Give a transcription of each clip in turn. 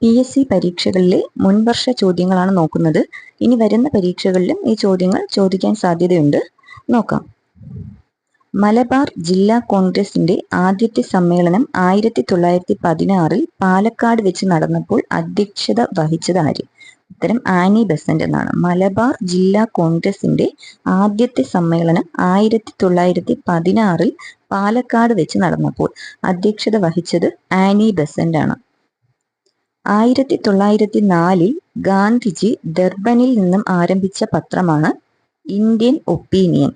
PSC പരീക്ഷകളിലെ മുൻവർഷ ചോദ്യങ്ങളാണ് നോക്കുന്നത്. ഇനി വരുന്ന പരീക്ഷകളിലും ഈ ചോദ്യങ്ങൾ ചോദിക്കാൻ സാധ്യതയുണ്ട്. നോക്കാം. മലബാർ ജില്ലാ കോൺഗ്രസിന്റെ ആദ്യത്തെ സമ്മേളനം 1916 പാലക്കാട് വെച്ച് നടന്നപ്പോൾ അധ്യക്ഷത വഹിച്ചത് ആര്? ഉത്തരം ആനി ബെസന്റ് എന്നാണ്. മലബാർ ജില്ലാ കോൺഗ്രസിന്റെ ആദ്യത്തെ സമ്മേളനം 1916 പാലക്കാട് വെച്ച് നടന്നപ്പോൾ അധ്യക്ഷത വഹിച്ചത് ആനി ബെസന്റ് ആണ്. 1904 ഗാന്ധിജി ഡർബനിൽ നിന്നും ആരംഭിച്ച പത്രമാണ് ഇന്ത്യൻ ഒപ്പീനിയൻ.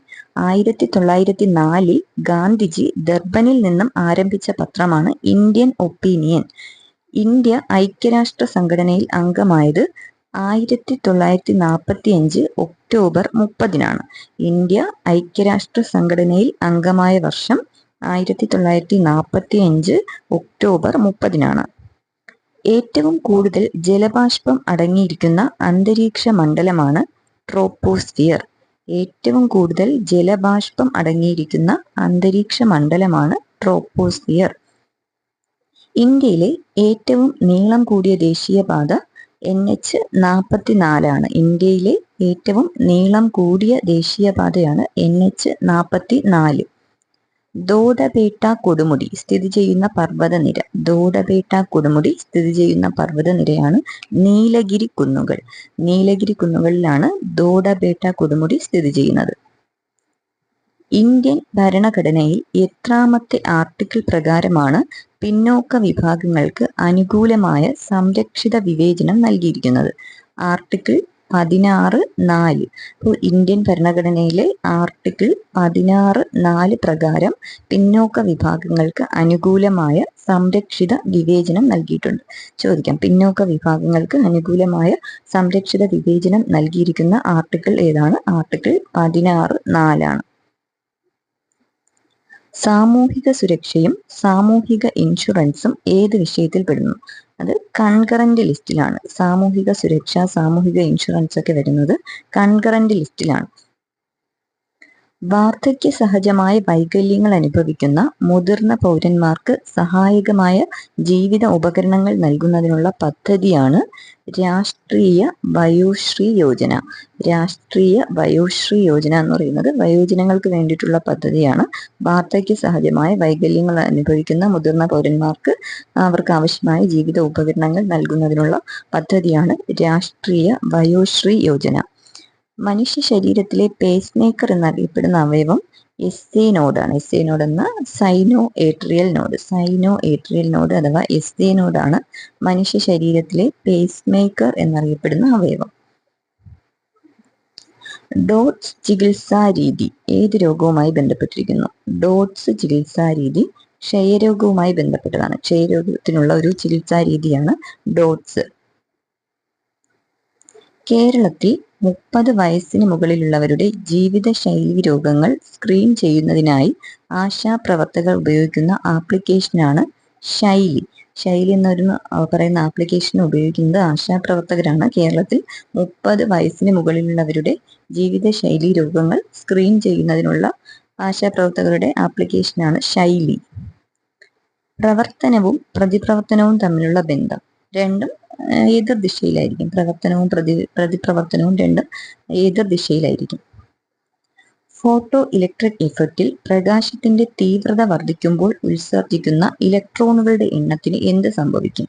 1904 ഗാന്ധിജി ഡർബനിൽ നിന്നും ആരംഭിച്ച പത്രമാണ് ഇന്ത്യൻ ഒപ്പീനിയൻ. ഇന്ത്യ ഐക്യരാഷ്ട്ര സംഘടനയിൽ അംഗമായത് 1945 ഒക്ടോബർ 30-നാണ്. ഇന്ത്യ ഐക്യരാഷ്ട്ര സംഘടനയിൽ അംഗമായ വർഷം 1945 ഒക്ടോബർ 30-നാണ്. ഏറ്റവും കൂടുതൽ ജലബാഷ്പം അടങ്ങിയിരിക്കുന്ന അന്തരീക്ഷ മണ്ഡലമാണ് ട്രോപ്പോസ്ഫിയർ. ഏറ്റവും കൂടുതൽ ജലബാഷ്പം അടങ്ങിയിരിക്കുന്ന അന്തരീക്ഷ മണ്ഡലമാണ് ട്രോപ്പോസ്ഫിയർ. ഇന്ത്യയിലെ ഏറ്റവും നീളം കൂടിയ ദേശീയപാത NH-44 ആണ്. ഇന്ത്യയിലെ ഏറ്റവും നീളം കൂടിയ ദേശീയപാതയാണ് NH-44. ദോഡബേട്ട കൊടുമുടി സ്ഥിതി ചെയ്യുന്ന പർവ്വതനിര. ദോഡബേട്ട കൊടുമുടി സ്ഥിതി ചെയ്യുന്ന പർവ്വതനിരയാണ് നീലഗിരി കുന്നുകൾ. നീലഗിരി കുന്നുകളിലാണ് ദോഡബേട്ട കൊടുമുടി സ്ഥിതി ചെയ്യുന്നത്. ഇന്ത്യൻ ഭരണഘടനയിൽ എത്രാമത്തെ ആർട്ടിക്കിൾ പ്രകാരമാണ് പിന്നോക്ക വിഭാഗങ്ങൾക്ക് അനുകൂലമായ സംരക്ഷിത വിവേചനം നൽകിയിരിക്കുന്നത്? ആർട്ടിക്കിൾ 16(4). അപ്പോൾ ഇന്ത്യൻ ഭരണഘടനയിലെ ആർട്ടിക്കിൾ 16(4) പ്രകാരം പിന്നോക്ക വിഭാഗങ്ങൾക്ക് അനുകൂലമായ സംരക്ഷിത വിവേചനം നൽകിയിട്ടുണ്ട്. ചോദിക്കാം, പിന്നോക്ക വിഭാഗങ്ങൾക്ക് അനുകൂലമായ സംരക്ഷിത വിവേചനം നൽകിയിരിക്കുന്ന ആർട്ടിക്കിൾ ഏതാണ്? ആർട്ടിക്കിൾ 16(4) സാമൂഹിക സുരക്ഷയും സാമൂഹിക ഇൻഷുറൻസും ഏത് വിഷയത്തിൽ പെടുന്നു? അത് കൺകറന്റ് ലിസ്റ്റിലാണ്. സാമൂഹിക സുരക്ഷ, സാമൂഹിക ഇൻഷുറൻസ് ഒക്കെ വരുന്നത് കൺകറന്റ് ലിസ്റ്റിലാണ്. വാർദ്ധക്യ സഹജമായ വൈകല്യങ്ങൾ അനുഭവിക്കുന്ന മുതിർന്ന പൗരന്മാർക്ക് സഹായകമായ ജീവിത ഉപകരണങ്ങൾ നൽകുന്നതിനുള്ള പദ്ധതിയാണ് രാഷ്ട്രീയ വയോശ്രീ യോജന. രാഷ്ട്രീയ വയോശ്രീ യോജന എന്ന് പറയുന്നത് വയോജനങ്ങൾക്ക് വേണ്ടിയിട്ടുള്ള പദ്ധതിയാണ്. വാർദ്ധക്യ സഹജമായ വൈകല്യങ്ങൾ അനുഭവിക്കുന്ന മുതിർന്ന പൗരന്മാർക്ക് അവർക്ക് ആവശ്യമായ ജീവിത ഉപകരണങ്ങൾ നൽകുന്നതിനുള്ള പദ്ധതിയാണ് രാഷ്ട്രീയ വയോശ്രീ യോജന. മനുഷ്യ ശരീരത്തിലെ പേസ് മേക്കർ എന്നറിയപ്പെടുന്ന അവയവം SA നോഡാണ്. SA നോഡ് എന്ന സൈനോ ഏട്രിയൽ നോഡ്. സൈനോ ഏട്രിയൽ നോഡ് അഥവാ SA നോഡാണ് മനുഷ്യ ശരീരത്തിലെ പേസ് മേക്കർ എന്നറിയപ്പെടുന്ന അവയവം. ഡോട്ട്സ് ചികിത്സാ രീതി ഏത് രോഗവുമായി ബന്ധപ്പെട്ടിരിക്കുന്നു? ഡോട്ട്സ് ചികിത്സാ രീതി ക്ഷയരോഗവുമായി ബന്ധപ്പെട്ടതാണ്. ക്ഷയരോഗത്തിനുള്ള ഒരു ചികിത്സാ രീതിയാണ് ഡോട്ട്സ്. കേരളത്തിൽ 30 വയസ്സിന് മുകളിലുള്ളവരുടെ ജീവിതശൈലി രോഗങ്ങൾ സ്ക്രീൻ ചെയ്യുന്നതിനായി ആശാപ്രവർത്തകർ ഉപയോഗിക്കുന്ന ആപ്ലിക്കേഷനാണ് ശൈലി. ശൈലി എന്നൊരു പറയുന്ന ആപ്ലിക്കേഷൻ ഉപയോഗിക്കുന്നത് ആശാപ്രവർത്തകരാണ്. കേരളത്തിൽ 30 വയസ്സിന് മുകളിലുള്ളവരുടെ ജീവിതശൈലി രോഗങ്ങൾ സ്ക്രീൻ ചെയ്യുന്നതിനുള്ള ആശാപ്രവർത്തകരുടെ ആപ്ലിക്കേഷനാണ് ശൈലി. പ്രവർത്തനവും പ്രതിപ്രവർത്തനവും തമ്മിലുള്ള ബന്ധം രണ്ടും എതിർ ദിശയിലായിരിക്കും. പ്രവർത്തനവും പ്രതിപ്രവർത്തനവും രണ്ടും എതിർ ദിശയിലായിരിക്കും. ഫോട്ടോ ഇലക്ട്രിക് ഇഫക്റ്റിൽ പ്രകാശത്തിന്റെ തീവ്രത വർദ്ധിക്കുമ്പോൾ ഉത്സർജിക്കുന്ന ഇലക്ട്രോണുകളുടെ എണ്ണത്തിന് എന്ത് സംഭവിക്കും?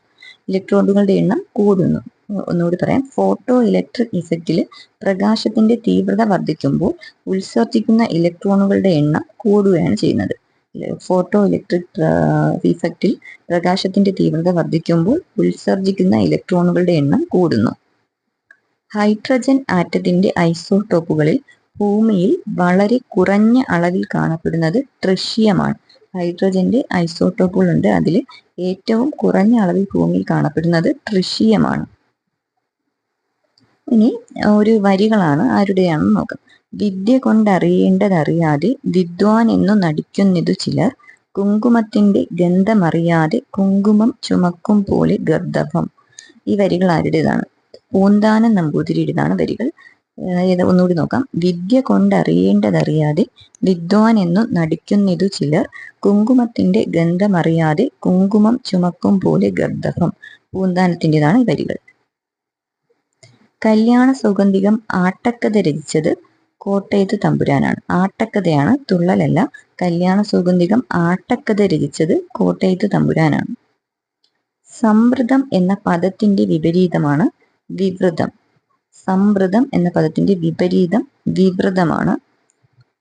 ഇലക്ട്രോണുകളുടെ എണ്ണം കൂടുന്നു. ഒന്നുകൂടി പറയാം. ഫോട്ടോ ഇലക്ട്രിക് ഇഫക്റ്റിൽ പ്രകാശത്തിന്റെ തീവ്രത വർദ്ധിക്കുമ്പോൾ ഉത്സർജിക്കുന്ന ഇലക്ട്രോണുകളുടെ എണ്ണം കൂടുകയാണ് ചെയ്യുന്നത്. ഫോട്ടോ ഇലക്ട്രിക് ഇഫക്റ്റിൽ പ്രകാശത്തിന്റെ തീവ്രത വർദ്ധിക്കുമ്പോൾ ഉത്സർജിക്കുന്ന ഇലക്ട്രോണുകളുടെ എണ്ണം കൂടുന്നു. ഹൈഡ്രജൻ ആറ്റത്തിന്റെ ഐസോടോപ്പുകളിൽ ഭൂമിയിൽ വളരെ കുറഞ്ഞ അളവിൽ കാണപ്പെടുന്നത് ട്രിഷിയമാണ്. ഹൈഡ്രജന്റെ ഐസോടോപ്പുകളുണ്ട്. അതിൽ ഏറ്റവും കുറഞ്ഞ അളവിൽ ഭൂമിയിൽ കാണപ്പെടുന്നത് ട്രിഷിയമാണ്. ഇനി ഒരു വരികളാണ്, ആരുടെയാണെന്ന് നോക്കാം. വിദ്യ കൊണ്ടറിയേണ്ടതറിയാതെ വിദ്വാൻ എന്നു നടിക്കുന്നിതു ചിലർ, കുങ്കുമത്തിന്റെ ഗന്ധമറിയാതെ കുങ്കുമം ചുമക്കും പോലെ ഗർദഭം. ഈ വരികൾ ആരുടേതാണ്? പൂന്താനം നമ്പൂതിരിയുടേതാണ് വരികൾ. ഒന്നുകൂടി നോക്കാം. വിദ്യ കൊണ്ടറിയേണ്ടതറിയാതെ വിദ്വാൻ എന്നു നടിക്കുന്നിതു ചിലർ, കുങ്കുമത്തിന്റെ ഗന്ധമറിയാതെ കുങ്കുമം ചുമക്കും പോലെ ഗർദഭം. പൂന്താനത്തിൻ്റെതാണ് ഈ വരികൾ. കല്യാണ സൗഗന്ധികം ആട്ടക്കഥ രചിച്ചത് കോട്ടയത്ത് തമ്പുരാനാണ്. ആട്ടക്കഥയാണ്, തുള്ളലല്ല. കല്യാണ സൗഗന്ധികം ആട്ടക്കഥ രചിച്ചത് കോട്ടയത്ത് തമ്പുരാനാണ്. സംവൃതം എന്ന പദത്തിന്റെ വിപരീതമാണ് വിവൃതം. സംവൃതം എന്ന പദത്തിന്റെ വിപരീതം വിവൃതമാണ്.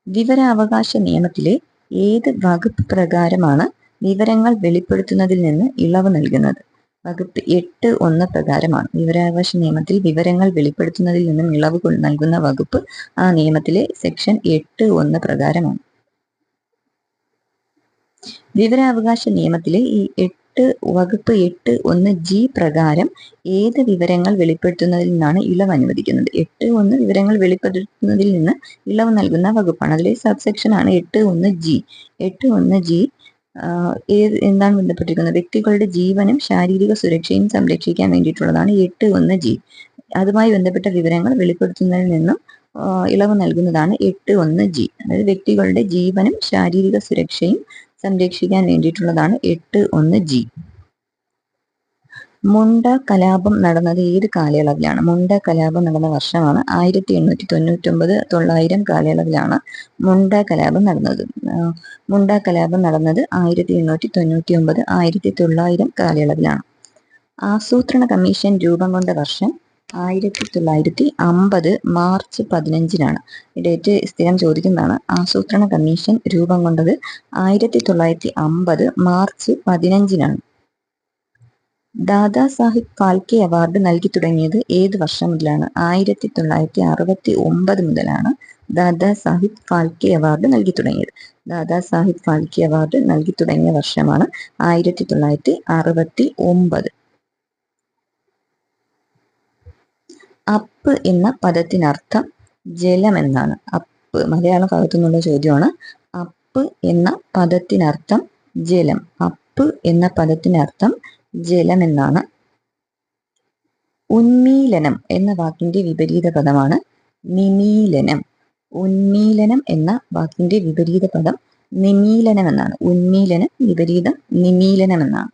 വിവരാവകാശ നിയമത്തിലെ ഏത് വകുപ്പ് പ്രകാരമാണ് വിവരങ്ങൾ വെളിപ്പെടുത്തുന്നതിൽ നിന്ന് ഇളവ് നൽകുന്നത്? വകുപ്പ് 8(1) പ്രകാരമാണ്. വിവരാവകാശ നിയമത്തിൽ വിവരങ്ങൾ വെളിപ്പെടുത്തുന്നതിൽ നിന്നും ഇളവ് നൽകുന്ന വകുപ്പ് ആ നിയമത്തിലെ സെക്ഷൻ 8(1) പ്രകാരമാണ്. വിവരാവകാശ നിയമത്തിലെ ഈ വകുപ്പ് 8(1) പ്രകാരം ഏത് വിവരങ്ങൾ വെളിപ്പെടുത്തുന്നതിൽ നിന്നാണ് ഇളവ് അനുവദിക്കുന്നത്? 8(1) വിവരങ്ങൾ വെളിപ്പെടുത്തുന്നതിൽ നിന്ന് ഇളവ് നൽകുന്ന വകുപ്പാണ്. അതിലെ സബ്സെക്ഷനാണ് 8(1)(g). 8(1)(g) എന്താണ് ബന്ധപ്പെട്ടിരിക്കുന്നത്? വ്യക്തികളുടെ ജീവനും ശാരീരിക സുരക്ഷയും സംരക്ഷിക്കാൻ വേണ്ടിയിട്ടുള്ളതാണ് 8(1)(g). അതുമായി ബന്ധപ്പെട്ട വിവരങ്ങൾ വെളിപ്പെടുത്തുന്നതിൽ നിന്നും ഇളവ് നൽകുന്നതാണ് 8(1)(g). അതായത് വ്യക്തികളുടെ ജീവനും ശാരീരിക സുരക്ഷയും സംരക്ഷിക്കാൻ വേണ്ടിയിട്ടുള്ളതാണ് 8(1)(g). മുണ്ട കലാപം നടന്നത് ഏത് കാലയളവിലാണ്? മുണ്ട കലാപം നടന്ന വർഷമാണ് 1899-900 കാലയളവിലാണ് മുണ്ട കലാപം നടന്നത്. മുണ്ട കലാപം നടന്നത് 1899-1900 കാലയളവിലാണ്. ആസൂത്രണ കമ്മീഷൻ രൂപം കൊണ്ട വർഷം 1950 മാർച്ച് 15-നാണ്. ഈ ഡേറ്റ് സ്ഥിരം ചോദിക്കുന്നതാണ്. ആസൂത്രണ കമ്മീഷൻ രൂപം കൊണ്ടത് 1950 മാർച്ച് 15-നാണ്. ദാദാ സാഹിബ് ഫാൽക്കെ അവാർഡ് നൽകി തുടങ്ങിയത് ഏത് വർഷം മുതലാണ്? 1969 മുതലാണ് ദാദാ സാഹിബ് ഫാൽക്കെ അവാർഡ് നൽകി തുടങ്ങിയത്. ദാദാ സാഹിബ് ഫാൽക്കെ അവാർഡ് നൽകി തുടങ്ങിയ വർഷമാണ് 1969. അപ്പ് എന്ന പദത്തിനർത്ഥം ജലം എന്നാണ്. അപ്പ് മലയാള ഭാഗത്തു നിന്നുള്ള ചോദ്യമാണ്. അപ്പ് എന്ന പദത്തിനർത്ഥം ജലം. അപ്പ് എന്ന പദത്തിനർത്ഥം ജലം എന്നാണ്. ഉന്മീലനം എന്ന വാക്കിന്റെ വിപരീത പദമാണ് നിമീലനം. ഉന്മീലനം എന്ന വാക്കിന്റെ വിപരീത പദം നിമീലനം എന്നാണ്. ഉന്മീലനം വിപരീതം നിമീലനം എന്നാണ്.